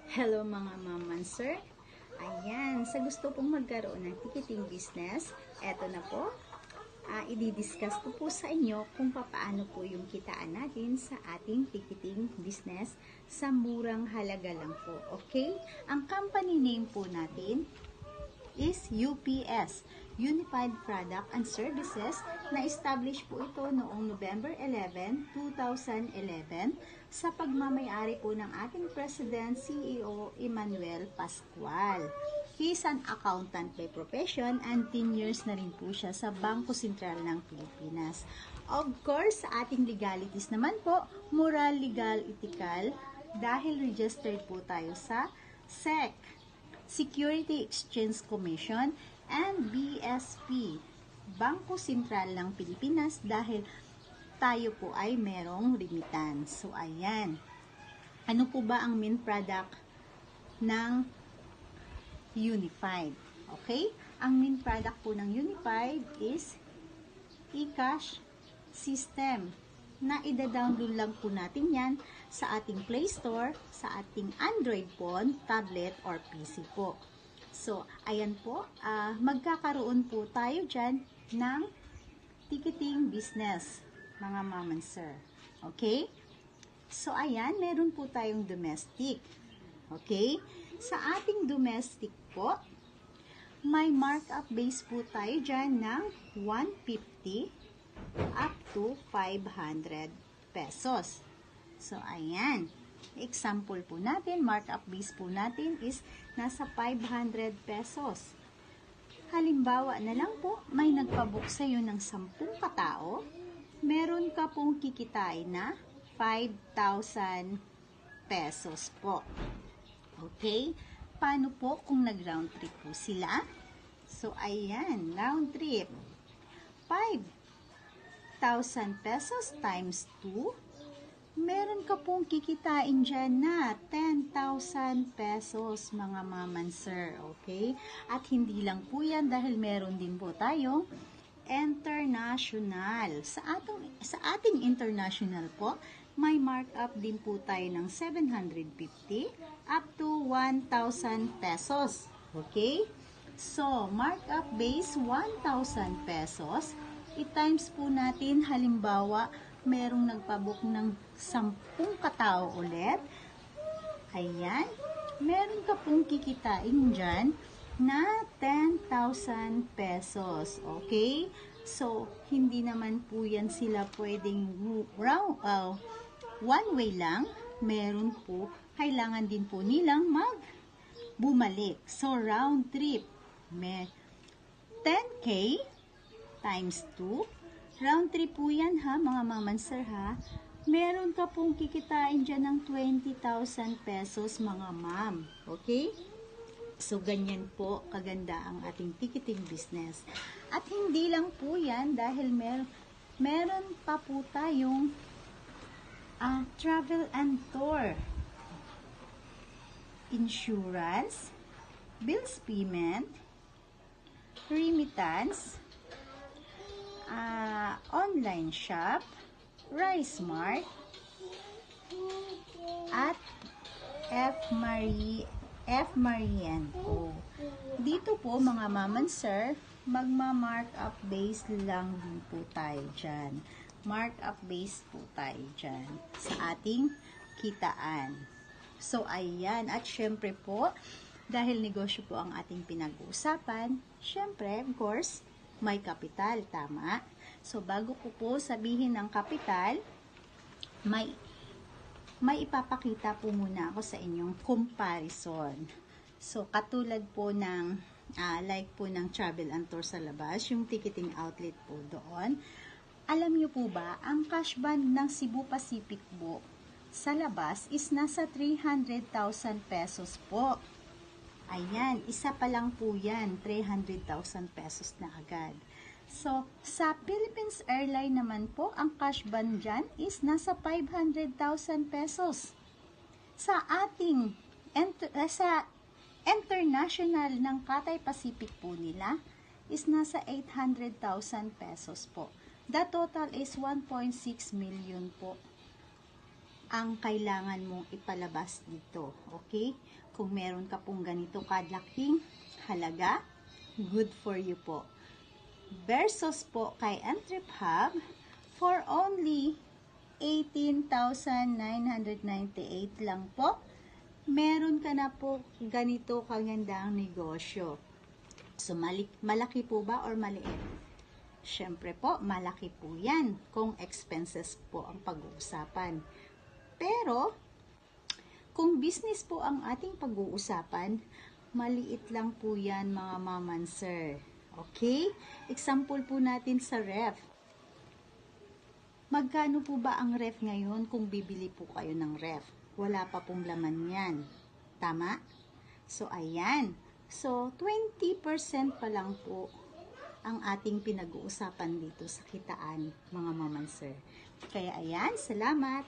Hello mga maman sir. Ayan, sa gusto pong magkaroon ng ticketing business, eto na po. I-discuss ko po sa inyo kung paano po yung kitaan natin sa ating ticketing business sa murang halaga lang po. Okay? Ang company name po natin is UPS, Unified Product and Services. Na-establish po ito noong November 11, 2011 sa pagmamayari po ng ating President CEO Emmanuel Pascual. He is an accountant by profession and 10 years na rin po siya sa Bangko Sentral ng Pilipinas. Of course, sa ating legalities naman po, moral, legal, ethical, dahil registered po tayo sa SEC, Security Exchange Commission, and BSP, Bangko Sentral ng Pilipinas, dahil tayo po ay merong remittance. So, ayan. Ano po ba ang main product ng Unified? Okay? Ang main product po ng Unified is eCash system na ida-download lang po natin yan sa ating Play Store, sa ating Android phone, tablet, or PC po. So, ayan po, magkakaroon po tayo dyan ng ticketing business, mga maman sir. Okay? So, ayan, meron po tayong domestic. Okay? Sa ating domestic po, may markup base po tayo dyan ng 150 up to 500 pesos. So, ayan. Example po natin, markup base po natin is nasa 500 pesos. Halimbawa na lang po, may nagpabook sa'yo ng 10 katao, meron ka pong kikitain na 5,000 pesos po. Okay? Paano po kung nag-round trip po sila? So, ayan, round trip. 5,000 pesos times 2, meron ka pong kikitain dyan na 10,000 pesos, mga maman sir. Okay? At hindi lang po yan dahil meron din po tayong international. Sa ating international po, may markup din po tayo ng 750 up to 1,000 pesos. Okay? So, markup base 1,000 pesos. I-times po natin, halimbawa, merong nagpabook ng 10 katao ulit. Ayan. Meron ka pong kikitain dyan na 10,000 pesos. Okay? So, hindi naman po yan sila pwedeng one way lang. Meron po, kailangan din po nilang bumalik. So, round trip. 10K times 2. Round trip po yan ha, mga maman sir ha. Meron ka pong kikitain dyan ng 20,000 pesos, mga ma'am. Okay? So, ganyan po kaganda ang ating ticketing business. At hindi lang po yan dahil meron pa po tayong travel and tour, insurance, bills payment, remittance, online shop, Rice Mart, at F. Mariento. Dito po, mga maman sir, magma-markup base lang din po tayo dyan. Markup base po tayo dyan sa ating kitaan. So, ayan. At syempre po, dahil negosyo po ang ating pinag-uusapan, syempre, of course, may kapital, tama? So, bago ko po sabihin ng kapital, may ipapakita po muna ako sa inyong comparison. So, katulad po ng, like po ng travel and tour sa labas, yung ticketing outlet po doon. Alam niyo po ba, ang cash band ng Cebu Pacific po sa labas is nasa 300,000 pesos po. Ayan, isa pa lang po yan, 300,000 pesos na agad. So, sa Philippines Airline naman po, ang cash band dyan is nasa 500,000 pesos. Sa ating, sa international ng Cathay Pacific po nila, is nasa 800,000 pesos po. The total is 1.6 million po ang kailangan mong ipalabas dito. Okay? Kung meron ka pong ganito kalaking halaga, good for you po. Versus po kay Entrep Hub, for only 18,998 lang po, meron ka na po ganito kagandang negosyo. So, malaki po ba or maliit? Siyempre po, malaki po yan kung expenses po ang pag-uusapan. Pero, kung business po ang ating pag-uusapan, maliit lang po yan mga ma'am and sir. Okay? Example po natin sa ref. Magkano po ba ang ref ngayon kung bibili po kayo ng ref? Wala pa pong laman yan. Tama? So, ayan. So, 20% pa lang po ang ating pinag-uusapan dito sa kitaan, mga ma'am and sir. Kaya ayan, salamat!